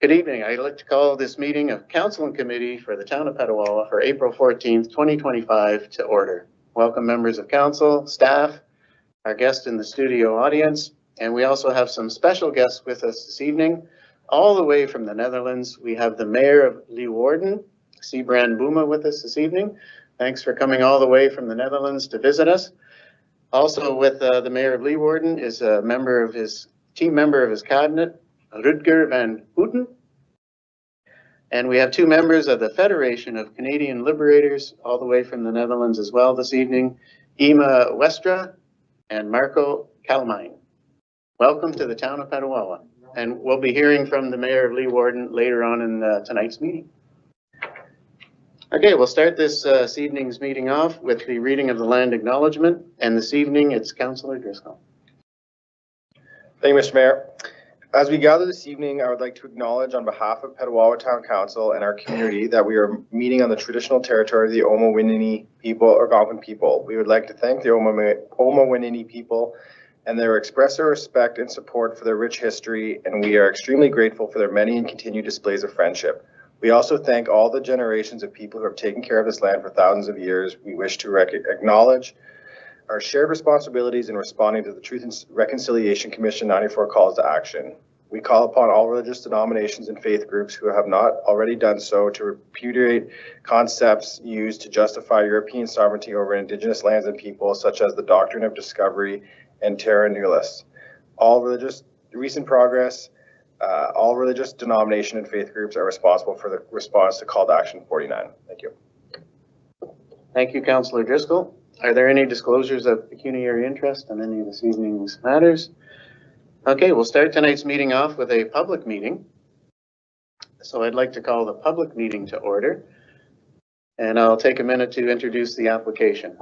Good evening. I'd like to call this meeting of Council and Committee for the Town of Petawawa for April 14th, 2025 to order. Welcome members of Council, staff, our guest in the studio audience, and we also have some special guests with us this evening. All the way from the Netherlands, we have the Mayor of Leeuwarden, Sibrand Buma, with us this evening. Thanks for coming all the way from the Netherlands to visit us. Also with the Mayor of Leeuwarden is a team member of his cabinet, Rutger van Houten. And we have two members of the Federation of Canadian Liberators, all the way from the Netherlands as well this evening, Ima Westra and Marco Kalmijn. Welcome to the Town of Petawawa. And we'll be hearing from the Mayor of Leeuwarden later on in tonight's meeting. Okay, we'll start this evening's meeting off with the reading of the land acknowledgement. And this evening, it's Councillor Driscoll. Thank you, Mr. Mayor. As we gather this evening, I would like to acknowledge on behalf of Petawawa Town Council and our community that we are meeting on the traditional territory of the Omo-Winini people, or Algonquin people. We would like to thank the Omo-Winini people and their express their respect and support for their rich history, and we are extremely grateful for their many and continued displays of friendship. We also thank all the generations of people who have taken care of this land for thousands of years. We wish to acknowledge our shared responsibilities in responding to the Truth and Reconciliation Commission 94 calls to action. We call upon all religious denominations and faith groups who have not already done so to repudiate concepts used to justify European sovereignty over Indigenous lands and peoples, such as the doctrine of discovery and terra nullius. All religious denomination and faith groups are responsible for the response to call to action 49. Thank you. Thank you, Councillor Driscoll. Are there any disclosures of pecuniary interest on any of this evening's matters? Okay, we'll start tonight's meeting off with a public meeting. So I'd like to call the public meeting to order, and I'll take a minute to introduce the application.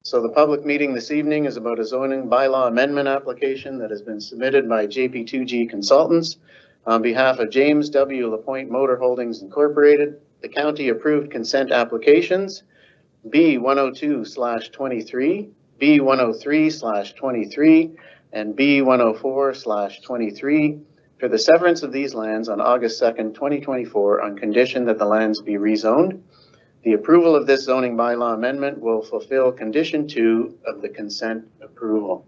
So the public meeting this evening is about a zoning bylaw amendment application that has been submitted by JP2G Consultants on behalf of James W. LaPointe Motor Holdings Incorporated. The county approved consent applications B102/23, B103/23, and B104/23 for the severance of these lands on August 2nd, 2024 on condition that the lands be rezoned. The approval of this zoning bylaw amendment will fulfill condition 2 of the consent approval.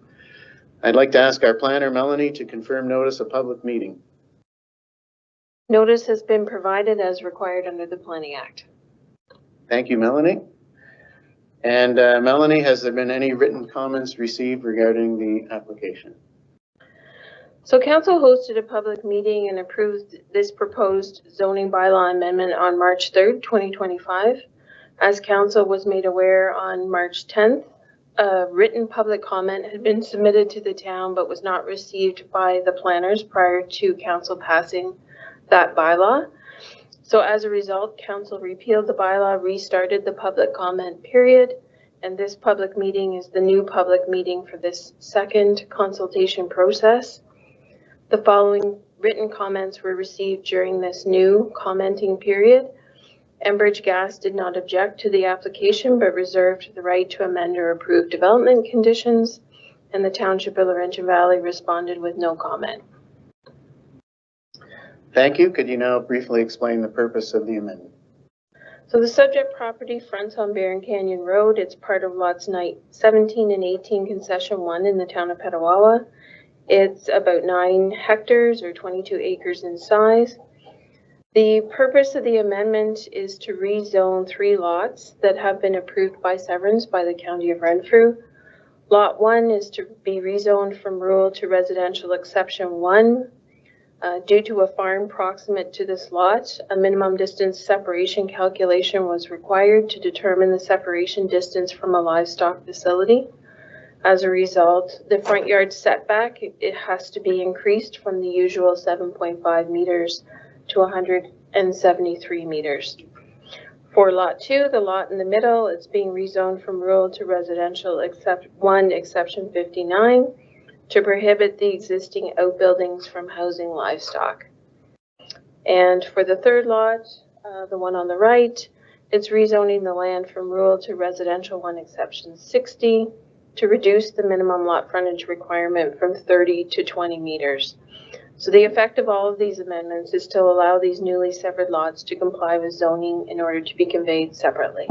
I'd like to ask our planner, Melanie, to confirm notice of public meeting. Notice has been provided as required under the Planning Act. Thank you, Melanie. And Melanie, has there been any written comments received regarding the application? So Council hosted a public meeting and approved this proposed zoning bylaw amendment on March 3rd, 2025. As Council was made aware on March 10th, a written public comment had been submitted to the town but was not received by the planners prior to Council passing that bylaw. So as a result, Council repealed the bylaw, restarted the public comment period, and this public meeting is the new public meeting for this second consultation process. The following written comments were received during this new commenting period. Enbridge Gas did not object to the application, but reserved the right to amend or approve development conditions, and the Township of Laurentian Valley responded with no comment. Thank you. Could you now briefly explain the purpose of the amendment? So the subject property fronts on Barron Canyon Road. It's part of lots 17 and 18 concession 1 in the town of Petawawa. It's about 9 hectares or 22 acres in size. The purpose of the amendment is to rezone 3 lots that have been approved by severance by the County of Renfrew. Lot 1 is to be rezoned from rural to residential exception 1. Due to a farm proximate to this lot, a minimum distance separation calculation was required to determine the separation distance from a livestock facility. As a result, the front yard setback, it has to be increased from the usual 7.5 meters to 173 meters. For lot 2, the lot in the middle, it's being rezoned from rural to residential exception 59. To prohibit the existing outbuildings from housing livestock. And for the third lot, the one on the right, it's rezoning the land from rural to residential 1 exception 60 to reduce the minimum lot frontage requirement from 30 to 20 meters. So the effect of all of these amendments is to allow these newly severed lots to comply with zoning in order to be conveyed separately.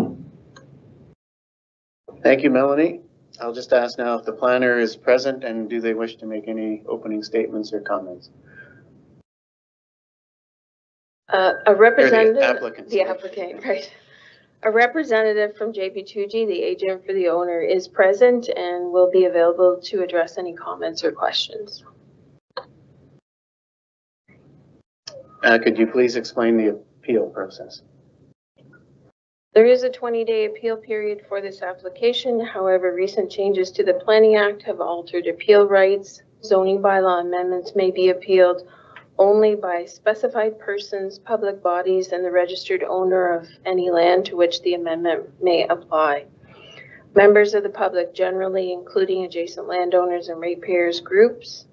Thank you, Melanie. I'll just ask now if the planner is present and do they wish to make any opening statements or comments? A representative, the applicant, right. A representative from JP2G, the agent for the owner, is present and will be available to address any comments or questions. Could you please explain the appeal process? There is a 20-day appeal period for this application. However, recent changes to the Planning Act have altered appeal rights. Zoning bylaw amendments may be appealed only by specified persons, public bodies, and the registered owner of any land to which the amendment may apply. Members of the public generally, including adjacent landowners and ratepayer groups,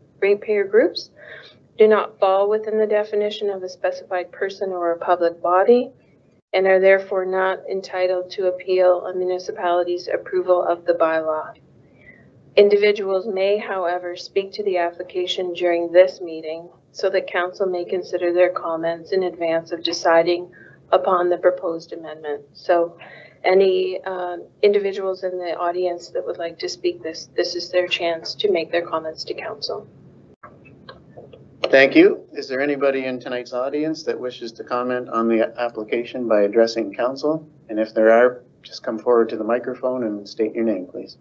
do not fall within the definition of a specified person or a public body and are therefore not entitled to appeal a municipality's approval of the bylaw. Individuals may, however, speak to the application during this meeting so that council may consider their comments in advance of deciding upon the proposed amendment. So any individuals in the audience that would like to speak, this is their chance to make their comments to council. Thank you. Is there anybody in tonight's audience that wishes to comment on the application by addressing council? And if there are, just come forward to the microphone and state your name, please.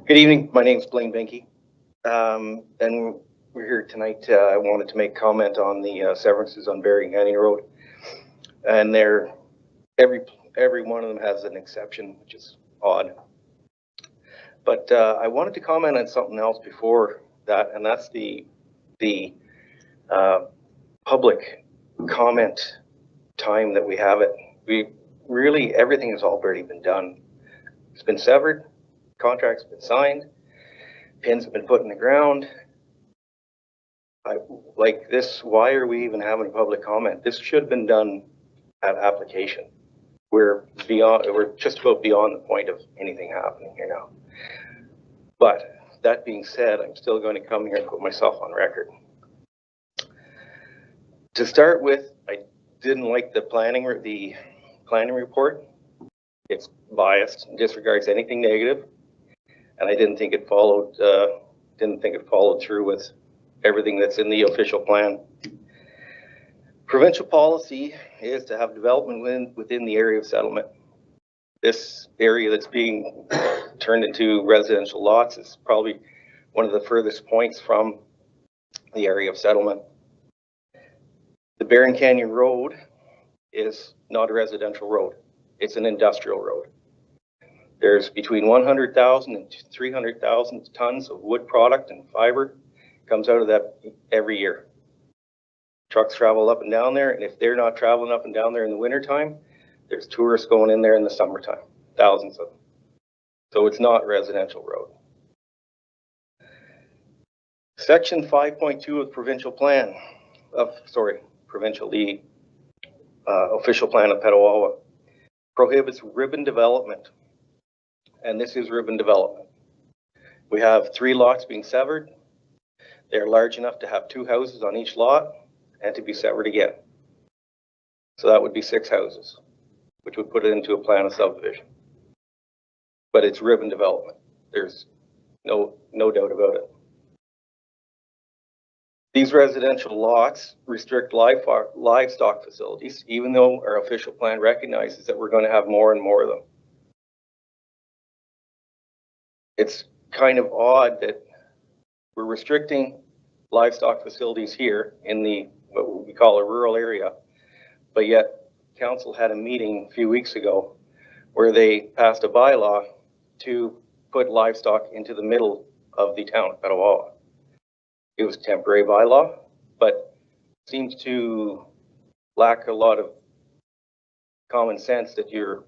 Good evening. My name is Blaine Benke, and we're here tonight. I wanted to make comment on the severances on Berry Canyon Road, and every one of them has an exception, which is odd. But I wanted to comment on something else before that, and that's the public comment time that we have it. We really, everything has already been done. It's been severed. Contract's been signed, pins have been put in the ground. Like this, why are we even having a public comment? This should have been done at application. We're just about beyond the point of anything happening here now. But that being said, I'm still going to come here and put myself on record. To start with, I didn't like the planning report. It's biased and disregards anything negative. And I didn't think it followed through with everything that's in the official plan. Provincial policy is to have development within the area of settlement. This area that's being turned into residential lots is probably one of the furthest points from the area of settlement. The Barron Canyon Road is not a residential road. It's an industrial road. There's between 100,000 and 300,000 tons of wood product and fiber comes out of that every year. Trucks travel up and down there, and if they're not traveling up and down there in the wintertime, there's tourists going in there in the summertime, thousands of them. So it's not a residential road. Section 5.2 of provincial plan, official plan of Petawawa prohibits ribbon development. And this is ribbon development. We have 3 lots being severed. They're large enough to have 2 houses on each lot and to be severed again. So that would be 6 houses, which would put it into a plan of subdivision. But it's ribbon development. There's no doubt about it. These residential lots restrict livestock facilities, even though our official plan recognizes that we're going to have more and more of them. It's kind of odd that we're restricting livestock facilities here in what we call a rural area, but yet council had a meeting a few weeks ago where they passed a bylaw to put livestock into the middle of the town of Petawawa. It was a temporary bylaw, but seems to lack a lot of common sense that you're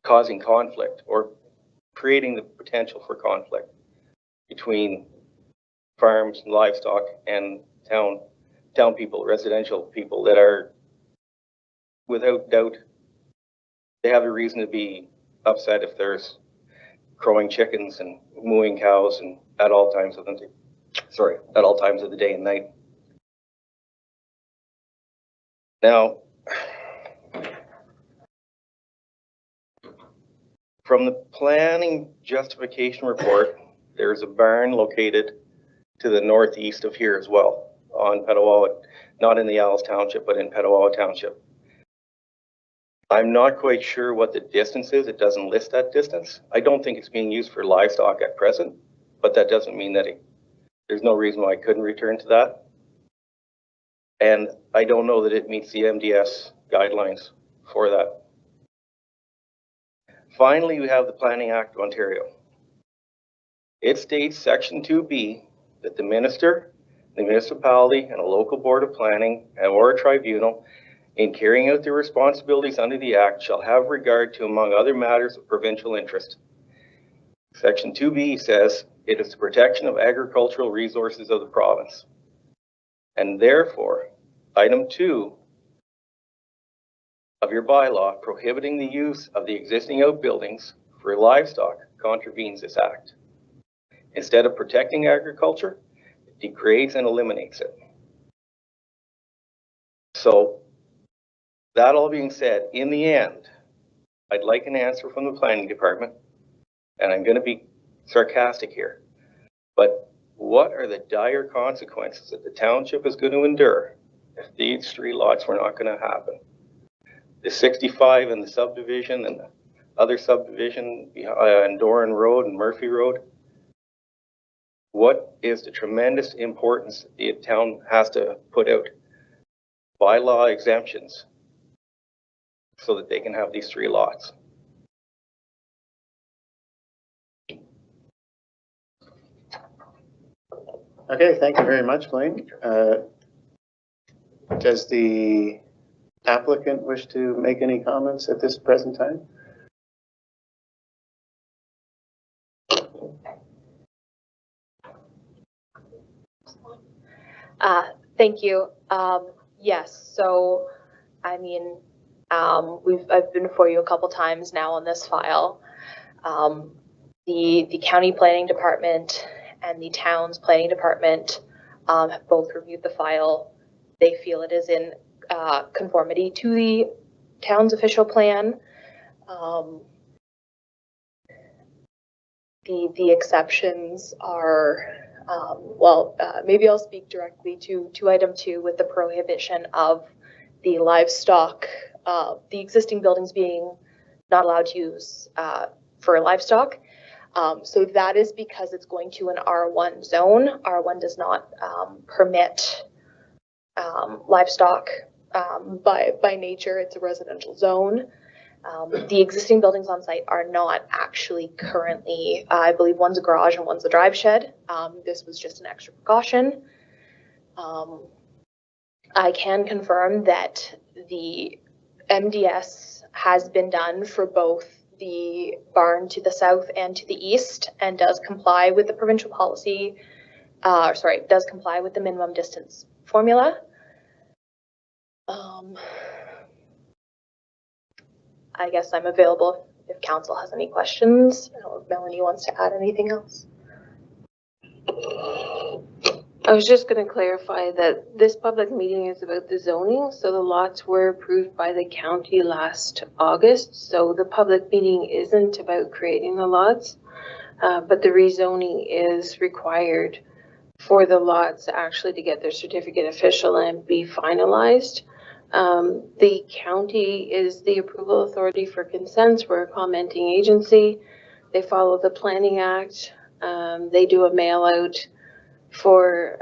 causing conflict or creating the potential for conflict between farms and livestock and town town people, residential people that are, without doubt, they have a reason to be upset if there's crowing chickens and mooing cows and at all times of the, at all times of the day and night. Now, from the planning justification report, there's a barn located to the northeast of here as well on Petawawa, not in the Allis Township, but in Petawawa Township. I'm not quite sure what the distance is. It doesn't list that distance. I don't think it's being used for livestock at present, but that doesn't mean that there's no reason why I couldn't return to that. And I don't know that it meets the MDS guidelines for that. Finally, we have the Planning Act of Ontario. It states Section 2B that the minister, the municipality, and a local board of planning or a tribunal in carrying out their responsibilities under the Act shall have regard to, among other matters of provincial interest. Section 2B says it is the protection of agricultural resources of the province. And therefore, item 2 of your bylaw prohibiting the use of the existing outbuildings for livestock contravenes this Act. Instead of protecting agriculture, it degrades and eliminates it. So, that all being said, in the end, I'd like an answer from the planning department, and I'm going to be sarcastic here, but what are the dire consequences that the township is going to endure if these 3 lots were not going to happen? The 65 in the subdivision and the other subdivision on Doran Road and Murphy Road. What is the tremendous importance that the town has to put out bylaw exemptions so that they can have these 3 lots? Okay, thank you very much, Blaine. Does the applicant wish to make any comments at this present time? Thank you. Yes, so I mean, I've been before you a couple times now on this file. The county planning department and the town's planning department have both reviewed the file. They feel it is in conformity to the town's official plan. The exceptions are, maybe I'll speak directly to item 2 with the prohibition of the livestock, the existing buildings being not allowed to use for livestock. So that is because it's going to an R1 zone. R1 does not permit livestock. By nature, it's a residential zone. The existing buildings on site are not actually currently, I believe one's a garage and one's a drive shed. This was just an extra precaution. I can confirm that the MDS has been done for both the barn to the south and to the east and does comply with the provincial policy, does comply with the minimum distance formula. I guess I'm available if council has any questions. I don't know if Melanie wants to add anything else. I was just going to clarify that this public meeting is about the zoning, so the lots were approved by the county last August, so the public meeting isn't about creating the lots, but the rezoning is required for the lots actually to get their certificate official and be finalized. The county is the approval authority for consents. We're a commenting agency. They follow the Planning Act. They do a mail out for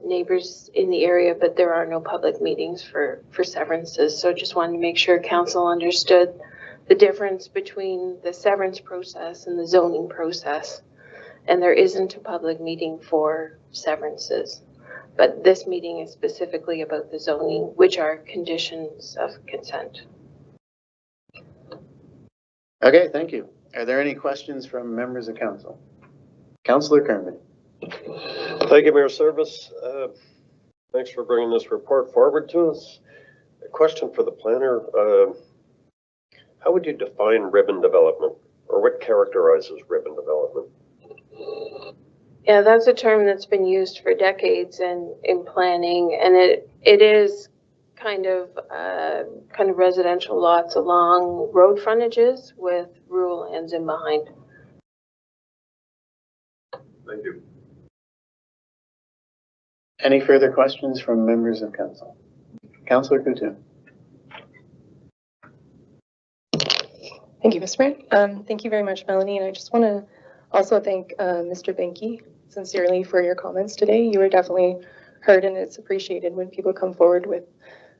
neighbors in the area, but there are no public meetings for severances. So just wanted to make sure council understood the difference between the severance process and the zoning process. And there isn't a public meeting for severances. But this meeting is specifically about the zoning, which are conditions of consent. Okay, thank you. Are there any questions from members of council? Councillor Kerman. Thank you, Mayor Service. Thanks for bringing this report forward to us. A question for the planner. How would you define ribbon development, or what characterizes ribbon development? Yeah, that's a term that's been used for decades in planning, and it is kind of residential lots along road frontages with rural lands in behind. Thank you. Any further questions from members of council? Councillor Coutu. Thank you, Mr. Mayor. Thank you very much, Melanie. And I just want to also thank Mr. Benke sincerely for your comments today. You were definitely heard, and it's appreciated when people come forward with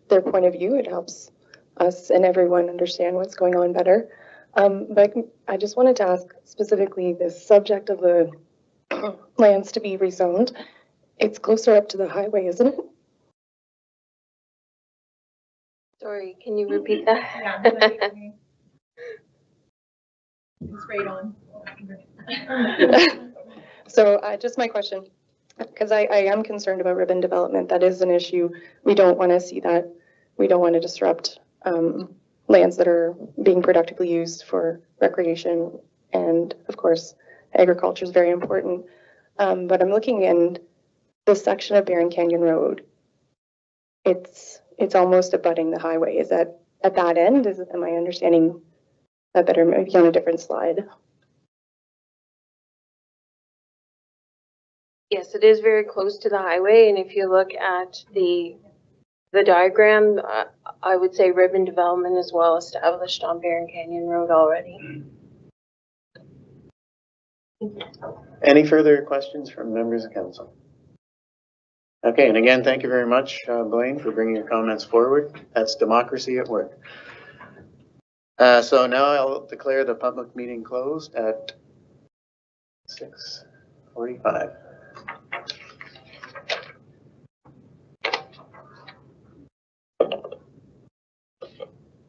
their point of view. It helps us and everyone understand what's going on better. But I just wanted to ask specifically the subject of the lands to be rezoned. It's closer up to the highway, isn't it? Sorry, can you repeat that? Yeah, it's right on. So just my question, because I am concerned about ribbon development. That is an issue. We don't want to see that. We don't want to disrupt lands that are being productively used for recreation. And of course, agriculture is very important. But I'm looking in this section of Barron Canyon Road. It's almost abutting the highway. Is that at that end? Am I understanding that better? Maybe on a different slide. Yes, it is very close to the highway, and if you look at the diagram, I would say ribbon development is well established on Barron Canyon Road already. Any further questions from members of council? Okay, and again, thank you very much, Blaine, for bringing your comments forward. That's democracy at work. So now I'll declare the public meeting closed at 6:45.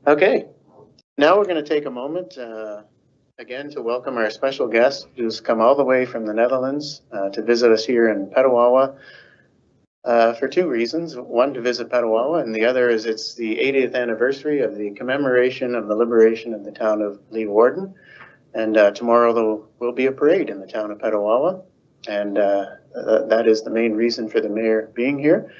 Okay, now we're going to take a moment again to welcome our special guest who's come all the way from the Netherlands to visit us here in Petawawa for two reasons. One, to visit Petawawa, and the other is it's the 80th anniversary of the commemoration of the liberation of the town of Leeuwarden. And tomorrow there will be a parade in the town of Petawawa, and that is the main reason for the mayor being here.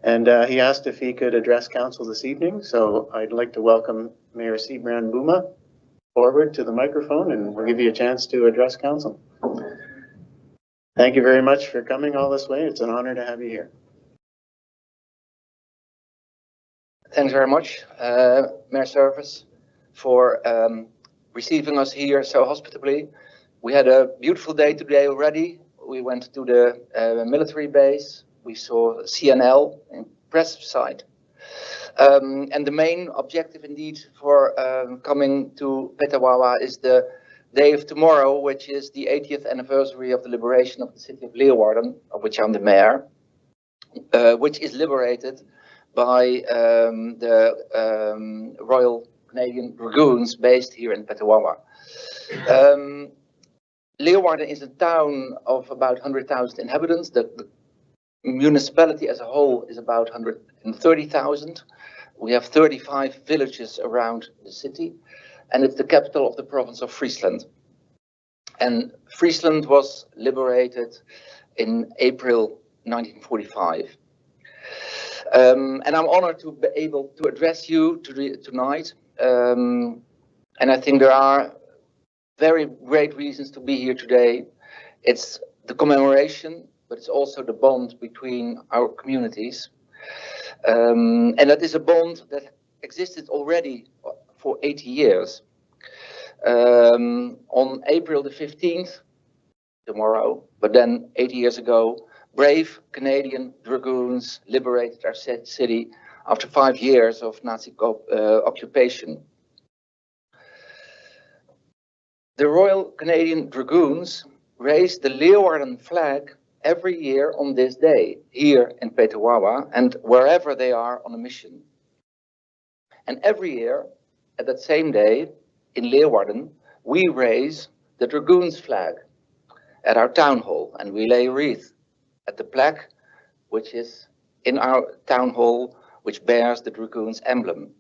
And he asked if he could address council this evening, so I'd like to welcome Mayor Seabrand Buma forward to the microphone, and we'll give you a chance to address council. Thank you very much for coming all this way. It's an honor to have you here. Thanks very much, Mayor Service, for receiving us here so hospitably. We had a beautiful day today already. We went to the military base. We saw CNL, impressive sight. And the main objective indeed for coming to Petawawa is the day of tomorrow, which is the 80th anniversary of the liberation of the city of Leeuwarden, of which I'm the mayor, which is liberated by the Royal Canadian Dragoons based here in Petawawa. Leeuwarden is a town of about 100,000 inhabitants. The municipality as a whole is about 130,000. We have 35 villages around the city, and it's the capital of the province of Friesland. And Friesland was liberated in April 1945. And I'm honored to be able to address you tonight. And I think there are very great reasons to be here today. It's the commemoration, but it's also the bond between our communities. And that is a bond that existed already for 80 years. On April the 15th, tomorrow, but then 80 years ago, brave Canadian Dragoons liberated our city after 5 years of Nazi occupation. The Royal Canadian Dragoons raised the Leeuwarden flag every year on this day, here in Petawawa, and wherever they are on a mission. And every year, at that same day, in Leeuwarden, we raise the Dragoons flag at our town hall, and we lay a wreath at the plaque, which is in our town hall, which bears the Dragoons emblem,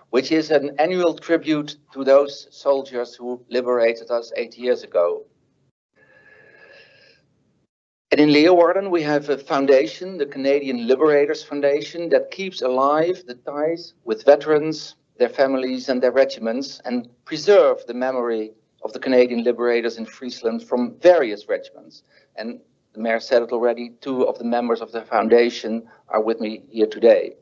which is an annual tribute to those soldiers who liberated us 8 years ago. And in Leeuwarden, we have a foundation, the Canadian Liberators Foundation, that keeps alive the ties with veterans, their families and their regiments, and preserve the memory of the Canadian liberators in Friesland from various regiments. And the mayor said it already, 2 of the members of the foundation are with me here today.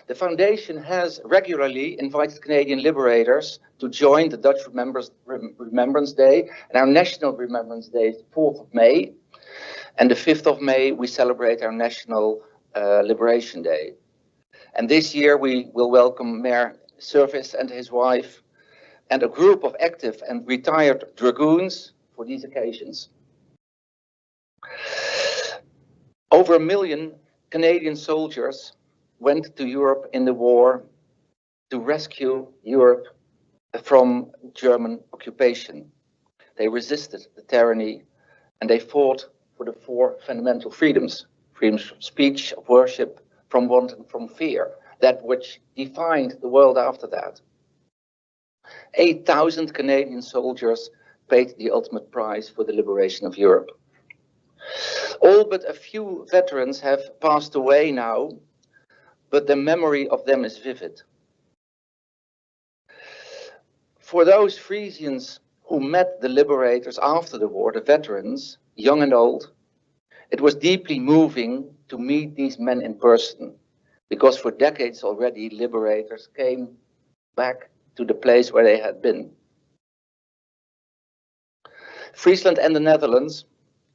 The foundation has regularly invited Canadian liberators to join the Dutch Remembrance Day, and our National Remembrance Day is 4th of May, and the 5th of May we celebrate our National Liberation Day. And this year we will welcome Mayor Service and his wife and a group of active and retired dragoons for these occasions. Over 1 million Canadian soldiers went to Europe in the war to rescue Europe from German occupation. They resisted the tyranny and they fought for the 4 fundamental freedoms: freedom of speech, of worship, from want and from fear, that which defined the world after that. 8,000 Canadian soldiers paid the ultimate price for the liberation of Europe. All but a few veterans have passed away now, but the memory of them is vivid. For those Frisians who met the liberators after the war, the veterans, young and old, it was deeply moving to meet these men in person, because for decades already liberators came back to the place where they had been. Friesland and the Netherlands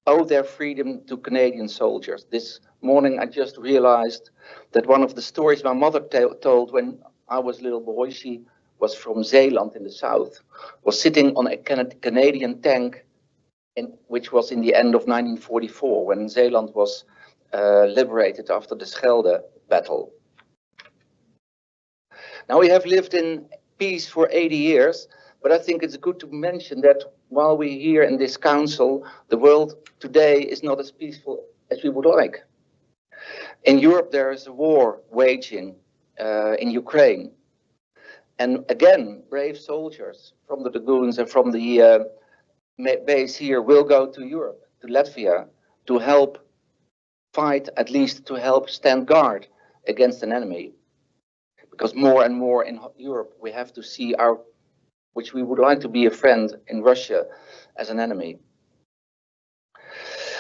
owe their freedom to Canadian soldiers. This morning I just realized that one of the stories my mother told when I was a little boy, she was from Zeeland in the south, was sitting on a Canadian tank which was in the end of 1944 when Zeeland was liberated after the Schelde battle. Now we have lived in peace for 80 years, but I think it's good to mention that while we're here in this council, the world today is not as peaceful as we would like. In Europe, there is a war waging in Ukraine. And again, brave soldiers from the Dragoons and from the base here will go to Europe, to Latvia, to help fight, at least to help stand guard against an enemy. Because more and more in Europe, we have to see which we would like to be a friend in Russia, as an enemy.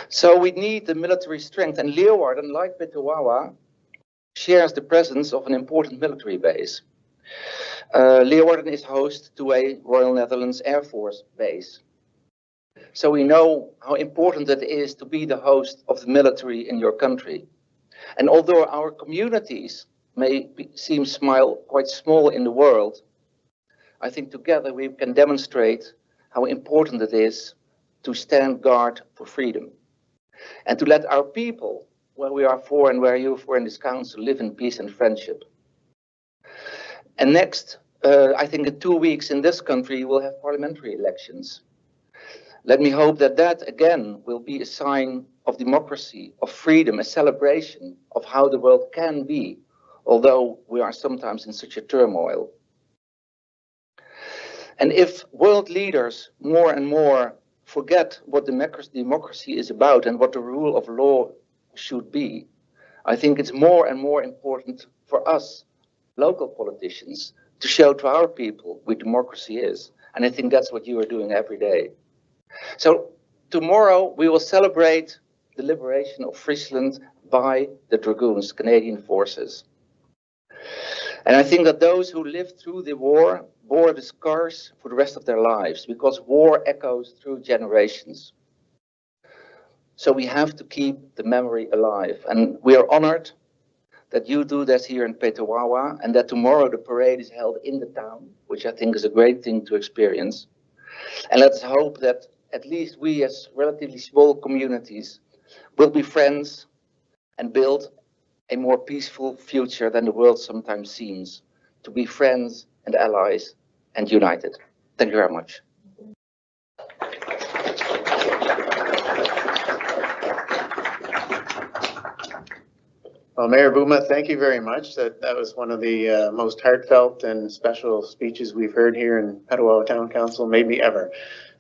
So we need the military strength, and Leeuwarden, like Petawawa, shares the presence of an important military base. Leeuwarden is host to a Royal Netherlands Air Force base. So we know how important it is to be the host of the military in your country. And although our communities may seem quite small in the world, I think together we can demonstrate how important it is to stand guard for freedom and to let our people, where we are for and where you are for in this council, live in peace and friendship. And next, I think in 2 weeks in this country, we'll have parliamentary elections. Let me hope that that again will be a sign of democracy, of freedom, a celebration of how the world can be, although we are sometimes in such a turmoil. And if world leaders more and more forget what democracy is about and what the rule of law should be, I think it's more and more important for us, local politicians, to show to our people what democracy is. And I think that's what you are doing every day. So tomorrow we will celebrate the liberation of Friesland by the Dragoons, Canadian forces. And I think that those who lived through the war bore the scars for the rest of their lives, because war echoes through generations. So we have to keep the memory alive. And we are honored that you do that here in Petawawa, and that tomorrow the parade is held in the town, which I think is a great thing to experience. And let's hope that at least we as relatively small communities will be friends and build a more peaceful future than the world sometimes seems, to be friends and allies and united. Thank you very much. Well, Mayor Buma, thank you very much. That was one of the most heartfelt and special speeches we've heard here in Petawawa Town Council, maybe ever.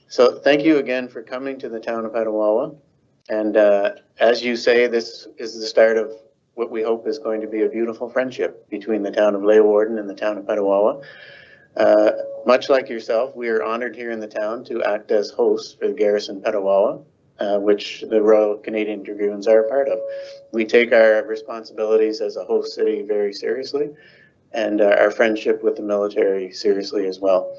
So thank you again for coming to the town of Petawawa. And as you say, this is the start of what we hope is going to be a beautiful friendship between the town of Leeuwarden and the town of Petawawa. Much like yourself, we are honored here in the town to act as hosts for the Garrison Petawawa, which the Royal Canadian Dragoons are a part of. We take our responsibilities as a host city very seriously, and our friendship with the military seriously as well.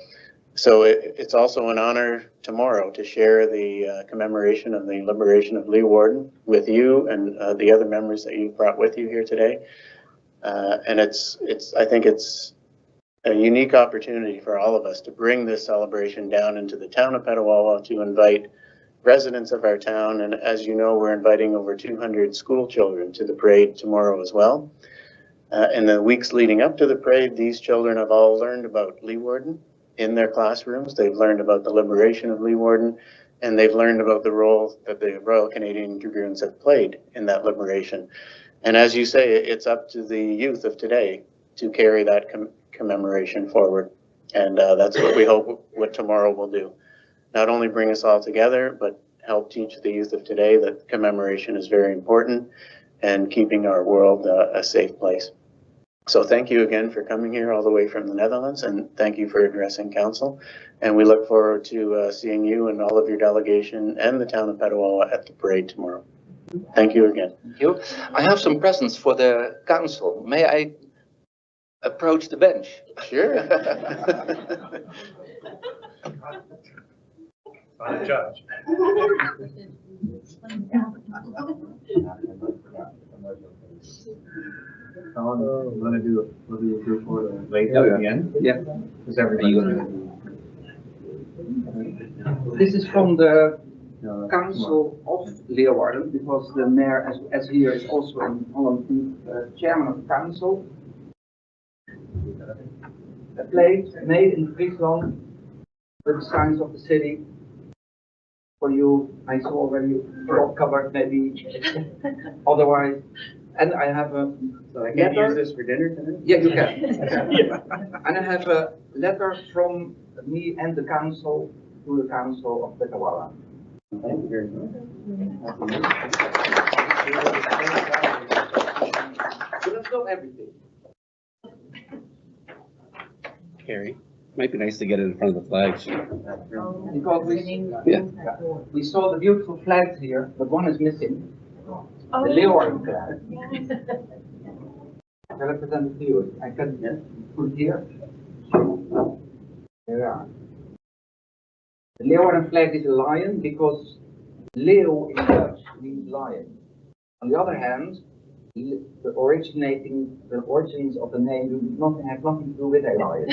So it's also an honor tomorrow to share the commemoration of the liberation of Leeuwarden with you and the other members that you've brought with you here today. And I think it's a unique opportunity for all of us to bring this celebration down into the town of Petawawa, to invite residents of our town. And as you know, we're inviting over 200 school children to the parade tomorrow as well. In the weeks leading up to the parade, these children have all learned about Leeuwarden in their classrooms. They've learned about the liberation of Leeuwarden, and they've learned about the role that the Royal Canadian Dragoons have played in that liberation. And as you say, it's up to the youth of today to carry that commemoration forward. And that's what we hope what tomorrow will do. Not only bring us all together, but help teach the youth of today that commemoration is very important and keeping our world a safe place. So thank you again for coming here all the way from the Netherlands, and thank you for addressing council. And we look forward to seeing you and all of your delegation and the town of Petawawa at the parade tomorrow. Thank you again. Thank you. I have some presents for the council. May I approach the bench? Sure. I'm a judge. Want to do a group photo later at the end? Yeah. Is everybody This is from the Council of Leeuwarden, because the mayor, as here, is also in Holland chairman of the council. A plate made in Friesland with the signs of the city. For you, I saw already top covered, maybe otherwise. And I have a So I can use this for dinner tonight? yeah, you can. And I have a letter from me and the council to the council of Petawawa. Thank you very much. So let's go everything. Carrie, might be nice to get it in front of the flags. Because we saw the beautiful flags here, but one is missing. The Leeuwarden flag. I represent it to you. I can put it here. There we are. The Leeuwarden flag is a lion because Leeuw in Dutch means lion. On the other hand, the origins of the name have nothing to do with a lion.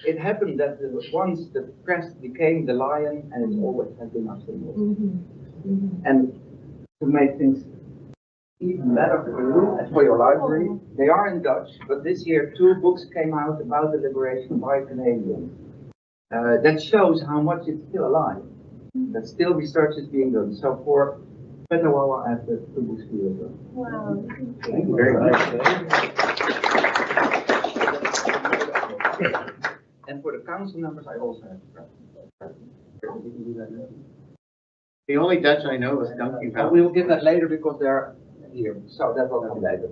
It happened that once the crest became the lion, and it always has been our symbol. And to make things even better for you and for your library, they are in Dutch, but this year 2 books came out about the liberation by Canadians. That shows how much it's still alive, that still research is being done. So for Petawawa, I have the 2 books for you as well. Wow. Thank you very much. And for the council members, I also have The only Dutch I know is Donkey but we will give that later because they're here, so that will come later.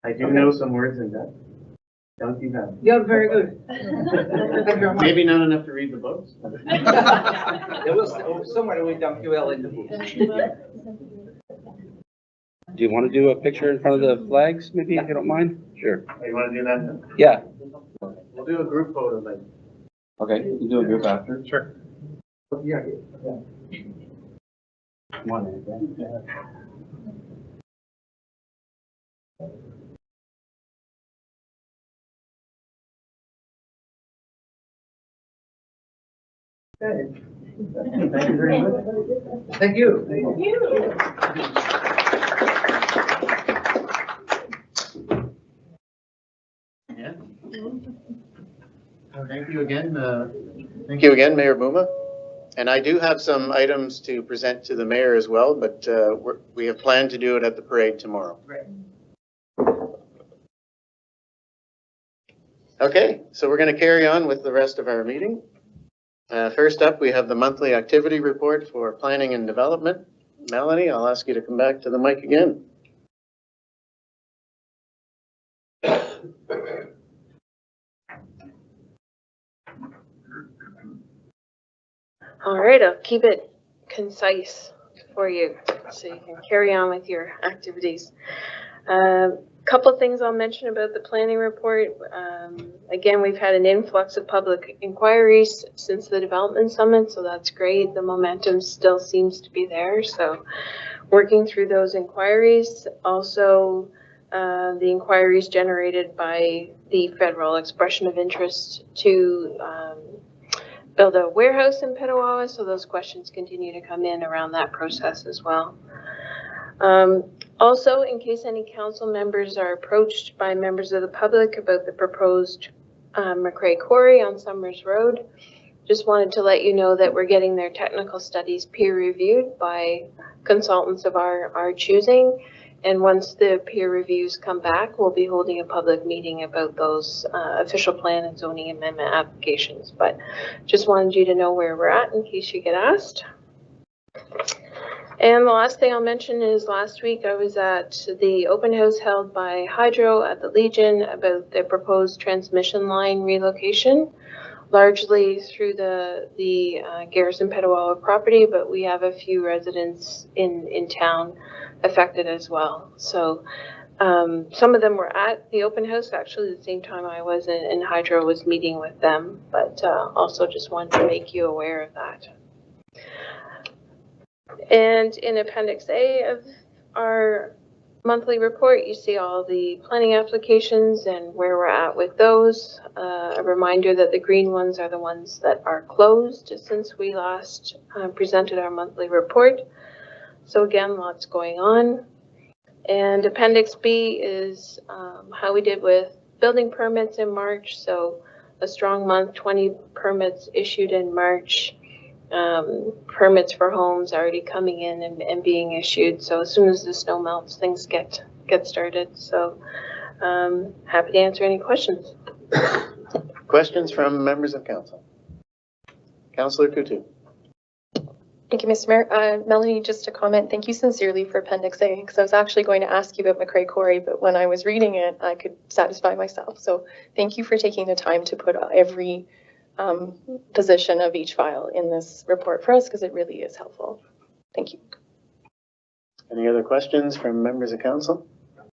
I do know some words in Dutch. Donkey Bell. Yeah, very good. Thank you very much. Maybe not enough to read the books. There was somewhere with Dankjewel in the book. Do you want to do a picture in front of the flags, maybe, if you don't mind? Sure. You want to do that now? Yeah. We'll do a group photo later. Okay, you can do a group after. Sure. Yeah. Okay. Thank you very much. Thank you. Thank you. Yeah. Thank you again. Thank you again, Mayor Buma. And I do have some items to present to the mayor as well, but we have planned to do it at the parade tomorrow. Okay, so we're going to carry on with the rest of our meeting. First up, we have the monthly activity report for planning and development. Melanie, I'll ask you to come back to the mic again. All right, I'll keep it concise for you so you can carry on with your activities. Couple things I'll mention about the planning report. Again, we've had an influx of public inquiries since the development summit, so that's great. The momentum still seems to be there, so working through those inquiries. Also, the inquiries generated by the federal expression of interest to build a warehouse in Petawawa, so those questions continue to come in around that process as well. Also, in case any council members are approached by members of the public about the proposed McCrae Quarry on Summers Road, just wanted to let you know that we're getting their technical studies peer reviewed by consultants of our choosing. And once the peer reviews come back, we'll be holding a public meeting about those official plan and zoning amendment applications. But just wanted you to know where we're at in case you get asked. And the last thing I'll mention is last week I was at the open house held by Hydro at the Legion about the proposed transmission line relocation, largely through the Garrison Petawawa property, but we have a few residents in town affected as well. So some of them were at the open house actually at the same time I was, and Hydro was meeting with them, but also just wanted to make you aware of that. And in Appendix A of our monthly report, you see all the planning applications and where we're at with those. A reminder that the green ones are the ones that are closed since we last presented our monthly report. So again, lots going on. And Appendix B is how we did with building permits in March. So a strong month, 20 permits issued in March. Permits for homes already coming in and being issued. So as soon as the snow melts, things get started. So happy to answer any questions. Questions from members of council? Councillor Coutu. Thank you, Mr. Mayor. Melanie, just a comment. Thank you sincerely for Appendix A, because I was actually going to ask you about McCrae Quarry, but when I was reading it, I could satisfy myself. So thank you for taking the time to put every position of each file in this report for us, because it really is helpful. Thank you. Any other questions from members of council?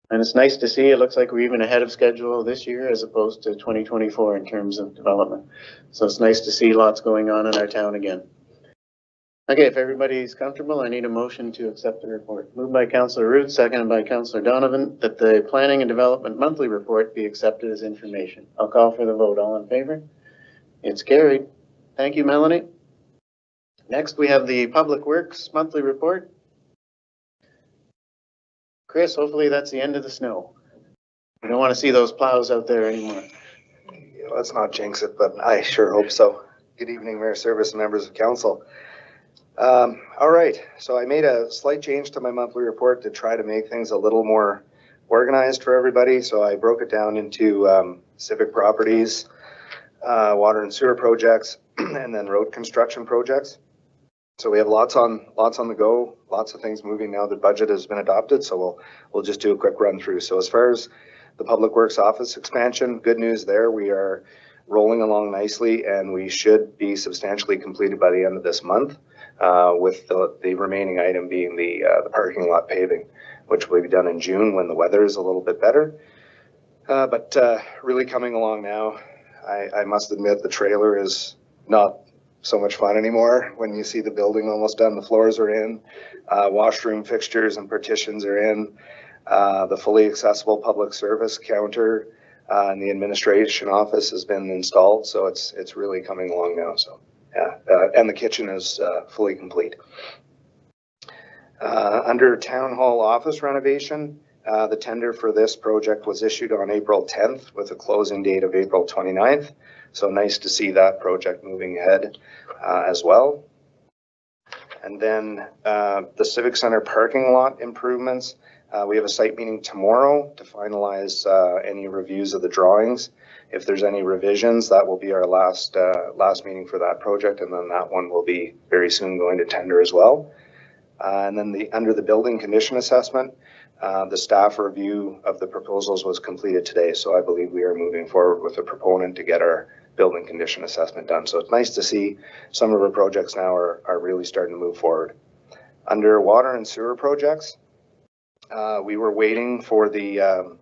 And it's nice to see, it looks like we're even ahead of schedule this year as opposed to 2024 in terms of development. So it's nice to see lots going on in our town again. Okay, if everybody's comfortable, I need a motion to accept the report. Moved by Councillor Root, seconded by Councillor Donovan, that the Planning and Development Monthly Report be accepted as information. I'll call for the vote. All in favor? It's carried. Thank you, Melanie. Next, we have the Public Works Monthly Report. Chris, hopefully that's the end of the snow. We don't want to see those plows out there anymore. Yeah, let's not jinx it, but I sure hope so. Good evening, Mayor Service and members of council. All right, so I made a slight change to my monthly report to try to make things a little more organized for everybody. So I broke it down into civic properties, water and sewer projects, and then road construction projects. So we have lots on the go, lots of things moving now that budget has been adopted. So we'll just do a quick run through. So as far as the Public Works Office expansion, good news there. We are rolling along nicely, and we should be substantially completed by the end of this month, with the remaining item being the parking lot paving, which will be done in June when the weather is a little bit better. But really coming along now. I must admit the trailer is not so much fun anymore. When you see the building almost done, the floors are in, washroom fixtures and partitions are in, the fully accessible public service counter and the administration office has been installed. So it's really coming along now. So yeah, and the kitchen is fully complete. Under town hall office renovation, the tender for this project was issued on April 10th with a closing date of April 29th. So nice to see that project moving ahead as well. And then the Civic Center parking lot improvements. We have a site meeting tomorrow to finalize any reviews of the drawings. If there's any revisions, that will be our last meeting for that project, and then that one will be very soon going to tender as well. And then under the building condition assessment, the staff review of the proposals was completed today, so I believe we are moving forward with the proponent to get our building condition assessment done. So it's nice to see some of our projects now are really starting to move forward. Under water and sewer projects, we were waiting for the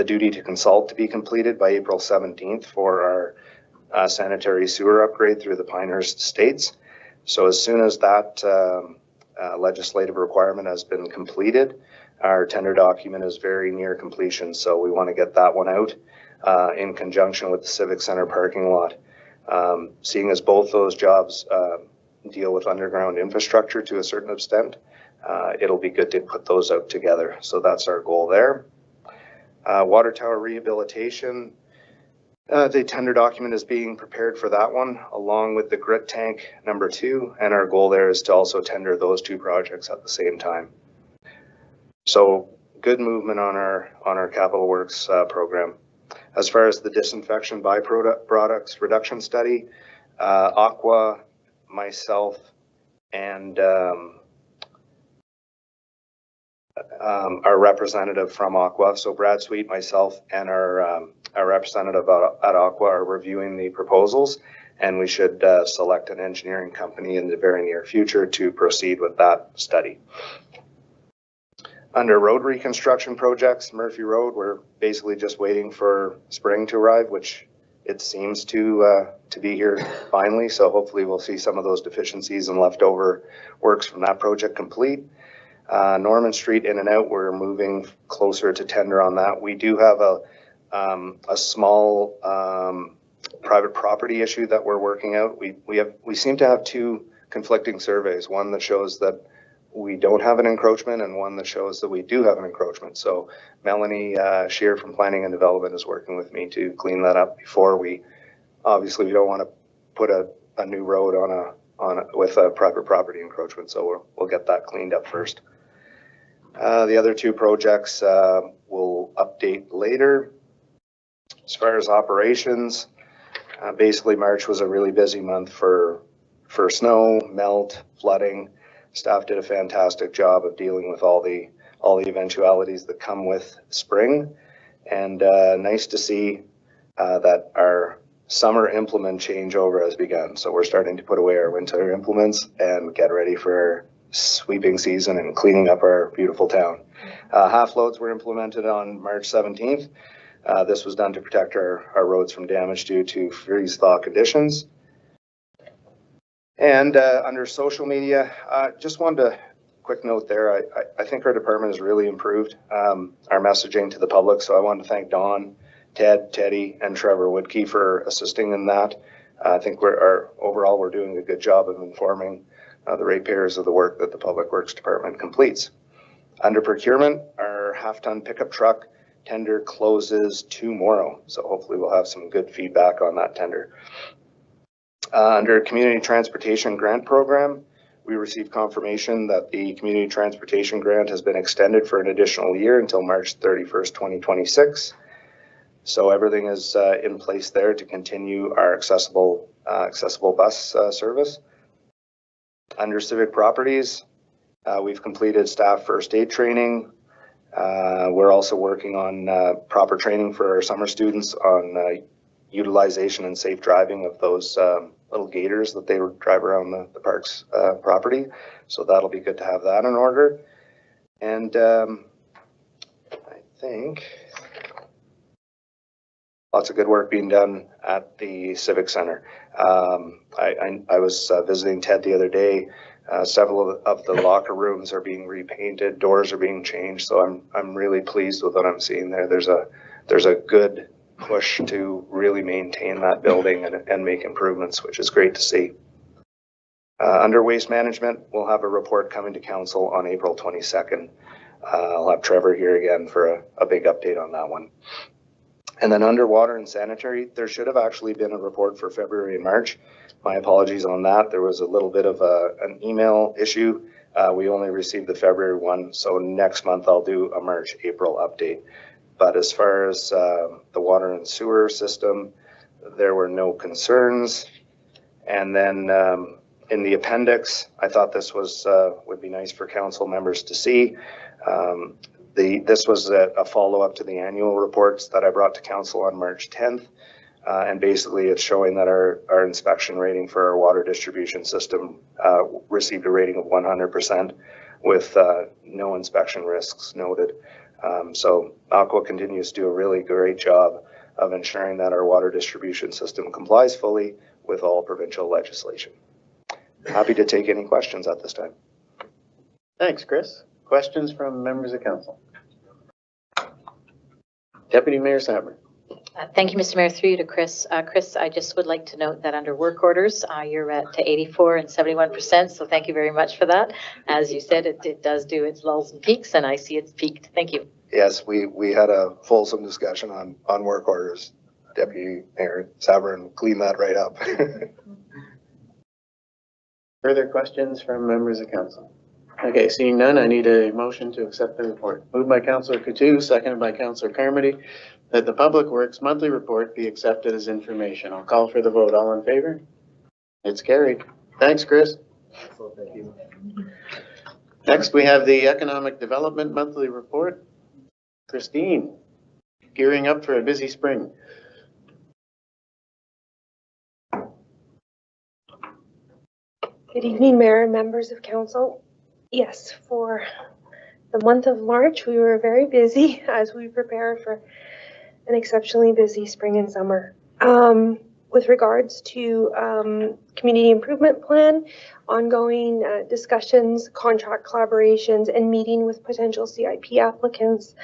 duty to consult to be completed by April 17th for our sanitary sewer upgrade through the Pinehurst Estates. So as soon as that legislative requirement has been completed, our tender document is very near completion. So we want to get that one out in conjunction with the Civic Center parking lot. Seeing as both those jobs deal with underground infrastructure to a certain extent, it'll be good to put those out together. So that's our goal there. Water tower rehabilitation. The tender document is being prepared for that one, along with the grit tank number 2, and our goal there is to also tender those 2 projects at the same time. So good movement on our capital works program. As far as the disinfection byproducts reduction study, Aqua, myself, and our representative from Aqua, so Brad Sweet, myself, and our representative at Aqua are reviewing the proposals, and we should select an engineering company in the very near future to proceed with that study. Under road reconstruction projects, Murphy Road, we're basically just waiting for spring to arrive, which it seems to be here finally. So hopefully we'll see some of those deficiencies and leftover works from that project complete. Norman Street in and out, we're moving closer to tender on that. We do have a small private property issue that we're working out. We seem to have 2 conflicting surveys, one that shows that we don't have an encroachment and one that shows that we do have an encroachment. So Melanie Shear from Planning and Development is working with me to clean that up before we don't want to put a new road with a private property encroachment. So we'll get that cleaned up first. The other 2 projects we'll update later. As far as operations, basically March was a really busy month for snow, melt, flooding. Staff did a fantastic job of dealing with all the eventualities that come with spring, and nice to see that our summer implement changeover has begun. So we're starting to put away our winter implements and get ready for sweeping season and cleaning up our beautiful town. Half loads were implemented on March 17th. This was done to protect our roads from damage due to freeze thaw conditions. And under social media, just wanted a quick note there. I think our department has really improved our messaging to the public. So I want to thank Dawn, Ted, Teddy, and Trevor Woodkey for assisting in that. I think overall we're doing a good job of informing the ratepayers of the work that the Public Works Department completes. Under procurement, our half-ton pickup truck tender closes tomorrow. So hopefully we'll have some good feedback on that tender. Under Community Transportation Grant Program, we received confirmation that the Community Transportation Grant has been extended for an additional year until March 31st, 2026. So everything is in place there to continue our accessible bus service. Under Civic Properties, we've completed staff first aid training. We're also working on proper training for our summer students on utilization and safe driving of those little gators that they would drive around the park's property. So that'll be good to have that in order. And I think lots of good work being done at the Civic Center. I was visiting Ted the other day. Several of the locker rooms are being repainted, doors are being changed. So I'm really pleased with what I'm seeing there. There's a good push to really maintain that building and make improvements, which is great to see. Under waste management, we'll have a report coming to council on April 22nd. I'll have Trevor here again for a big update on that one. And then under water and sanitary, there should have actually been a report for February and March. my apologies on that. There was a little bit of an email issue. We only received the February one, so next month I'll do a March, April update. But as far as the water and sewer system, there were no concerns. And then in the appendix, I thought this was would be nice for council members to see. This was a follow-up to the annual reports that I brought to council on March 10th. And basically it's showing that our inspection rating for our water distribution system received a rating of 100% with no inspection risks noted. So Aqua continues to do a really great job of ensuring that our water distribution system complies fully with all provincial legislation. Happy to take any questions at this time. Thanks, Chris. Questions from members of council? Deputy Mayor Sabrin. Thank you, Mr. Mayor. Through you to Chris. Chris, I just would like to note that under work orders, you're at 84 and 71%. So thank you very much for that. As you said, it does do its lulls and peaks, and I see it's peaked. Thank you. Yes, we had a fulsome discussion on work orders. Deputy Mayor Sabrin cleaned that right up. Further questions from members of council? Okay, seeing none, I need a motion to accept the report. Moved by Councillor Coutu, seconded by Councillor Carmody, that the Public Works monthly report be accepted as information. I'll call for the vote. All in favor? It's carried. Thanks, Chris. Thank you. Next, we have the Economic Development monthly report. Christine, gearing up for a busy spring. Good evening, Mayor and members of council. Yes, for the month of March, we were very busy as we prepare for an exceptionally busy spring and summer. With regards to community improvement plan, ongoing discussions, contract collaborations, and meeting with potential CIP applicants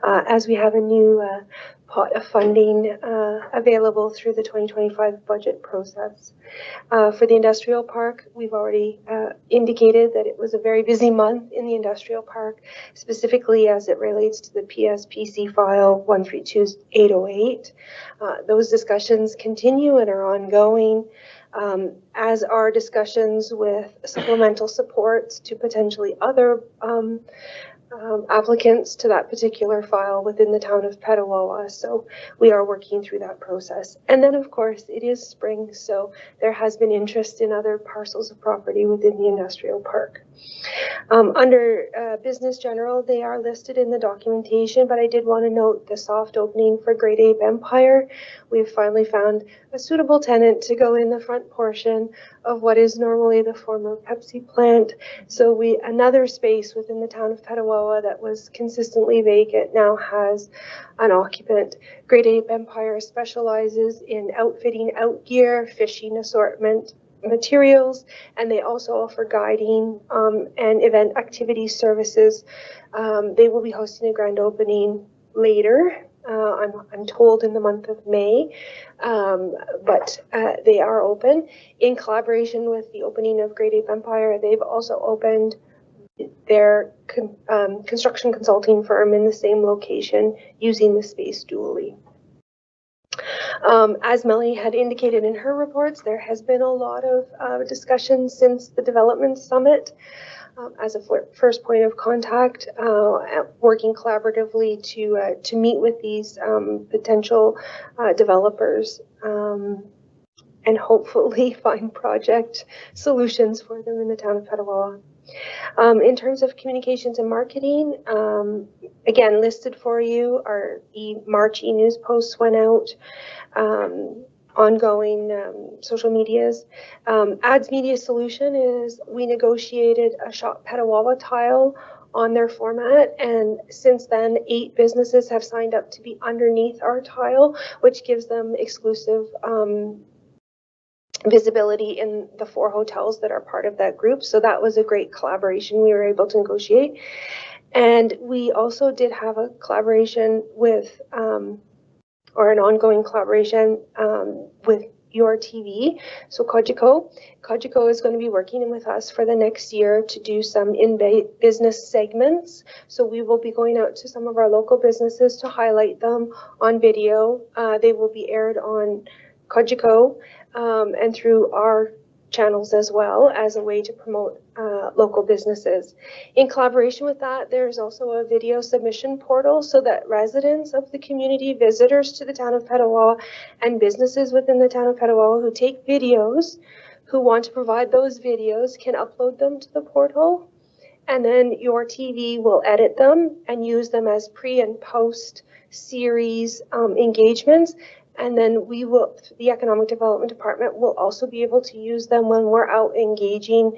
as we have a new pot of funding available through the 2025 budget process. For the industrial park, we've already indicated that it was a very busy month in the industrial park, specifically as it relates to the PSPC file 132808. Those discussions continue and are ongoing, as are discussions with supplemental supports to potentially other applicants to that particular file within the town of Petawawa. So we are working through that process. And then of course it is spring, so there has been interest in other parcels of property within the industrial park. Under business general, they are listed in the documentation, but I did want to note the soft opening for Great Ape Empire. We've finally found a suitable tenant to go in the front portion of what is normally the former Pepsi plant. So another space within the town of Petawawa that was consistently vacant now has an occupant. Great Ape Empire specializes in outfitting outgear, fishing assortment, materials, and they also offer guiding and event activity services. They will be hosting a grand opening later. I'm told in the month of May, but they are open. In collaboration with the opening of Great Ape Empire, they've also opened their construction consulting firm in the same location, using the space dually. As Melanie had indicated in her reports, there has been a lot of discussion since the development summit. As a first point of contact, working collaboratively to meet with these potential developers and hopefully find project solutions for them in the town of Petawawa. In terms of communications and marketing, again, listed for you, our March e-news posts went out. Ongoing social medias. Ads Media Solution is, we negotiated a Shop Petawawa tile on their format, and since then 8 businesses have signed up to be underneath our tile, which gives them exclusive visibility in the 4 hotels that are part of that group. So that was a great collaboration we were able to negotiate. And we also did have a collaboration with or an ongoing collaboration with Your TV. So Cogeco is going to be working with us for the next year to do some in-business segments. So we will be going out to some of our local businesses to highlight them on video. They will be aired on Cogeco and through our channels as well as a way to promote local businesses. In collaboration with that, there's also a video submission portal so that residents of the community, visitors to the town of Petawawa, and businesses within the town of Petawawa who take videos, who want to provide those videos, can upload them to the portal, and then your TV will edit them and use them as pre and post series engagements. And then we will, the Economic Development Department will also be able to use them when we're out engaging.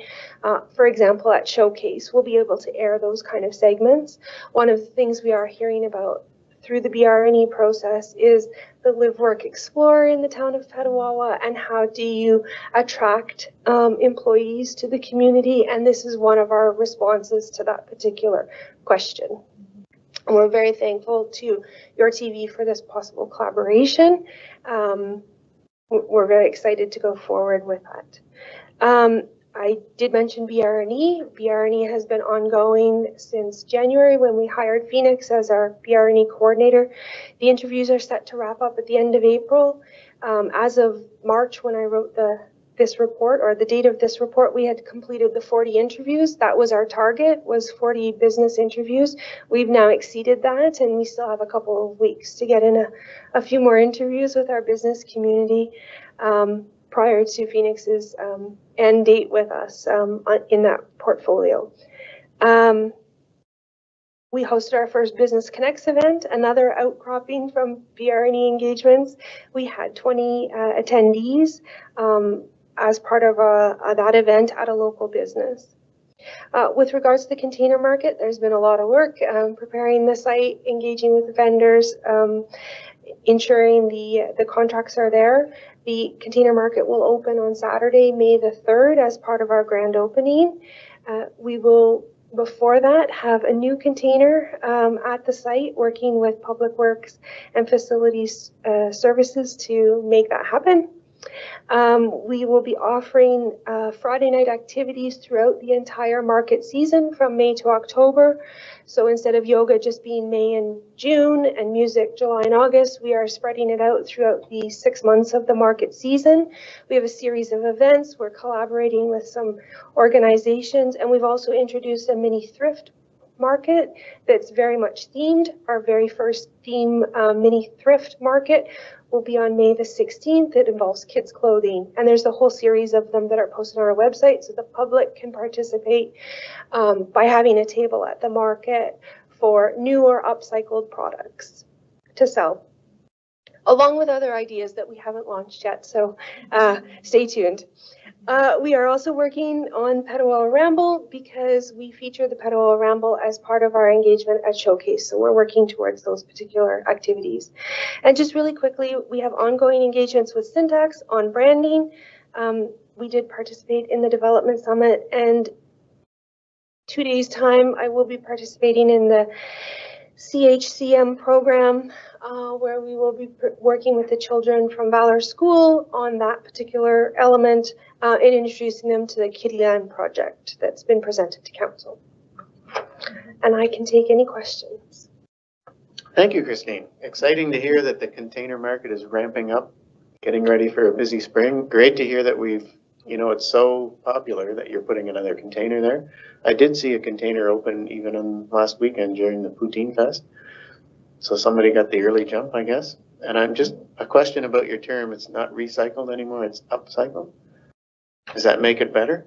For example, at Showcase, we'll be able to air those kind of segments. One of the things we are hearing about through the BRNE process is the Live, Work, Explore in the town of Petawawa, and how do you attract employees to the community? And this is one of our responses to that particular question. And we're very thankful to your TV for this possible collaboration. We're very excited to go forward with that. I did mention BRNE. BRNE has been ongoing since January when we hired Phoenix as our BRNE coordinator. The interviews are set to wrap up at the end of April. As of March, when I wrote this report, or the date of this report, we had completed the 40 interviews. That was our target, was 40 business interviews. We've now exceeded that, and we still have a couple of weeks to get in a few more interviews with our business community prior to Phoenix's end date with us in that portfolio. We hosted our first Business Connects event, another outcropping from BRNE engagements. We had 20 attendees as part of that event at a local business. With regards to the container market, there's been a lot of work preparing the site, engaging with the vendors, ensuring the contracts are there. The container market will open on Saturday, May the 3rd, as part of our grand opening. We will, before that, have a new container at the site, working with Public Works and Facilities Services to make that happen. We will be offering Friday night activities throughout the entire market season from May to October. So instead of yoga just being May and June and music July and August, we are spreading it out throughout the 6 months of the market season. We have a series of events. We're collaborating with some organizations, and we've also introduced a mini thrift market that's very much themed. Our very first theme mini thrift market will be on May the 16th. It involves kids' clothing, and there's a whole series of them that are posted on our website, so the public can participate by having a table at the market for new or upcycled products to sell, along with other ideas that we haven't launched yet, so stay tuned. We are also working on Petawawa Ramble because we feature the Petawawa Ramble as part of our engagement at Showcase. So we're working towards those particular activities. And just really quickly, we have ongoing engagements with Syntax on branding. We did participate in the Development Summit, and 2 days' time, I will be participating in the CHCM program, where we will be working with the children from Valor School on that particular element and introducing them to the Kittyland project that's been presented to council. And I can take any questions. Thank you, Christine. Exciting to hear that the container market is ramping up, getting ready for a busy spring. Great to hear that it's so popular that you're putting another container there. I did see a container open even on last weekend during the Poutine Fest. So somebody got the early jump, I guess. And I'm just a question about your term. It's not recycled anymore, it's upcycled. Does that make it better?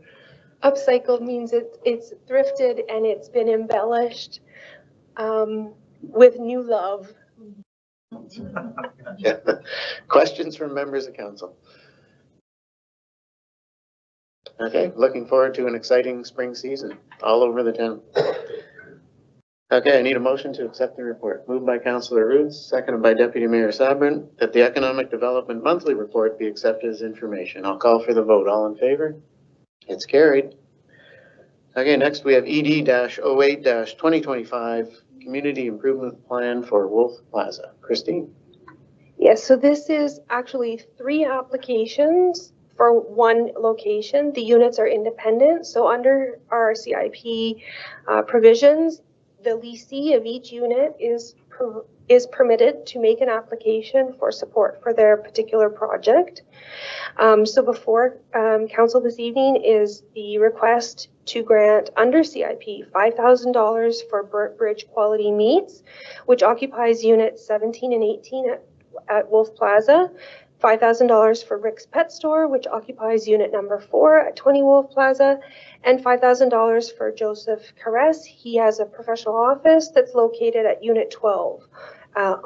Upcycled means it's thrifted and it's been embellished with new love. Yeah. Questions from members of council? Okay, looking forward to an exciting spring season all over the town. Okay, I need a motion to accept the report. Moved by Councillor Roots, seconded by Deputy Mayor Sabrin, that the Economic Development Monthly Report be accepted as information. I'll call for the vote. All in favor? It's carried. Okay, next we have ED-08-2025 Community Improvement Plan for Wolf Plaza. Christine? Yes, so this is actually 3 applications for 1 location. The units are independent, so under our CIP provisions, the leasee of each unit is is permitted to make an application for support for their particular project. So before council this evening is the request to grant under CIP $5,000 for Burnt Bridge Quality Meats, which occupies units 17 and 18 at Wolf Plaza, $5,000 for Rick's Pet Store, which occupies unit number 4 at 20 Wolf Plaza, and $5,000 for Joseph Caress. He has a professional office that's located at unit 12 at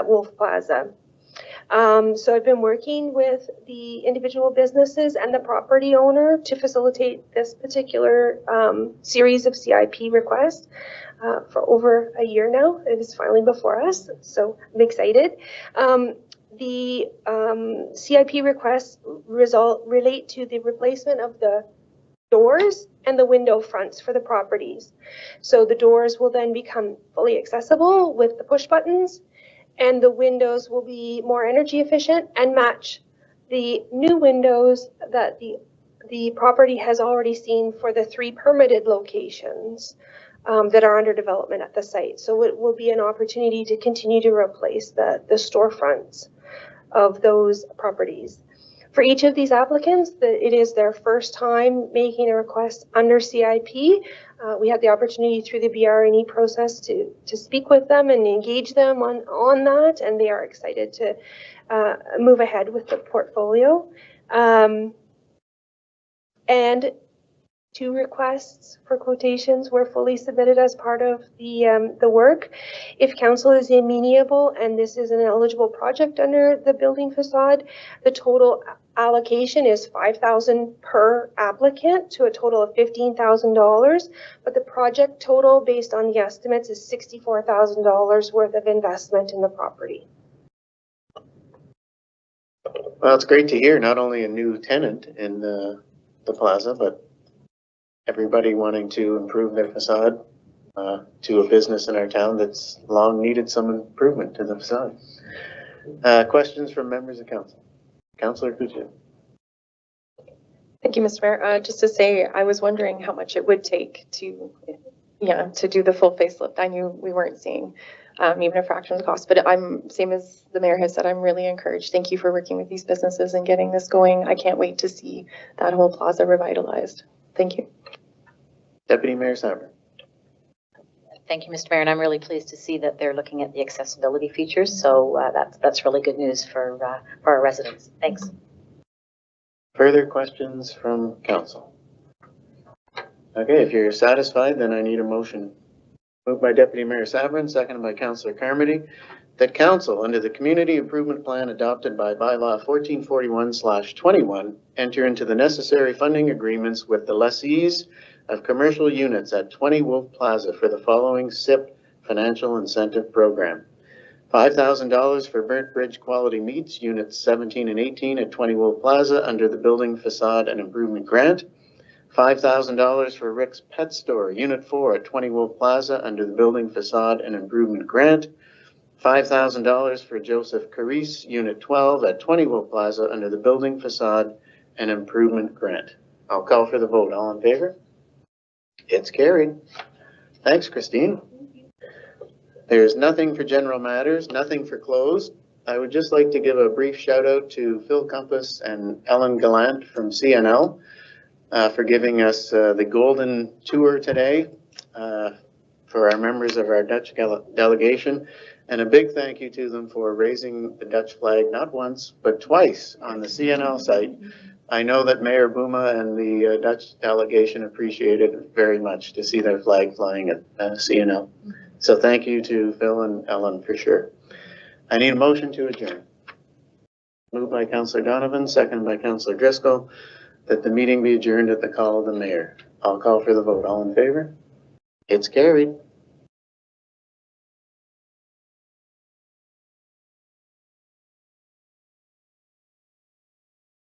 Wolf Plaza. So I've been working with the individual businesses and the property owner to facilitate this particular series of CIP requests for over a year now. It is finally before us, so I'm excited. The CIP requests relate to the replacement of the doors and the window fronts for the properties. So the doors will then become fully accessible with the push buttons, and the windows will be more energy efficient and match the new windows that the property has already seen for the 3 permitted locations that are under development at the site. So it will be an opportunity to continue to replace the storefronts of those properties. For each of these applicants, it is their first time making a request under CIP. We had the opportunity through the BRNE process to speak with them and engage them on that, and they are excited to move ahead with the portfolio. And 2 requests for quotations were fully submitted as part of the work. If council is amenable and this is an eligible project under the building facade, the total allocation is $5,000 per applicant to a total of $15,000, but the project total based on the estimates is $64,000 worth of investment in the property. Well, it's great to hear not only a new tenant in the plaza, but everybody wanting to improve their facade to a business in our town that's long needed some improvement to the facade. Questions from members of council? Councillor Coutu. Thank you, Mr. Mayor. Just to say, I was wondering how much it would take to do the full facelift. I knew we weren't seeing even a fraction of the cost, but I'm same as the mayor has said, I'm really encouraged. Thank you for working with these businesses and getting this going. I can't wait to see that whole plaza revitalized. Thank you. Deputy Mayor Sabrin. Thank you, Mr. Mayor, and I'm really pleased to see that they're looking at the accessibility features. So that's really good news for our residents. Thanks. Further questions from council? Okay, if you're satisfied, then I need a motion. Moved by Deputy Mayor Sabrin, seconded by Councillor Carmody, that council, under the community improvement plan adopted by bylaw 1441/21, enter into the necessary funding agreements with the lessees of commercial units at 20 Wolf Plaza for the following SIP financial incentive program. $5,000 for Burnt Bridge Quality Meats, units 17 and 18 at 20 Wolf Plaza under the Building Facade and Improvement Grant. $5,000 for Rick's Pet Store, unit 4 at 20 Wolf Plaza under the Building Facade and Improvement Grant. $5,000 for Joseph Caress, unit 12 at 20 Wolf Plaza under the Building Facade and Improvement Grant. I'll call for the vote. All in favor? It's carried. Thanks, Christine. There's nothing for general matters, nothing for closed. I would just like to give a brief shout out to Phil Compass and Ellen Gallant from CNL for giving us the golden tour today for our members of our Dutch delegation. And a big thank you to them for raising the Dutch flag not once, but twice on the CNL site. I know that Mayor Bouma and the Dutch delegation appreciated it very much to see their flag flying at CNL. So thank you to Phil and Ellen for sure. I need a motion to adjourn. Moved by Councillor Donovan, seconded by Councillor Driscoll, that the meeting be adjourned at the call of the mayor. I'll call for the vote. All in favor? It's carried.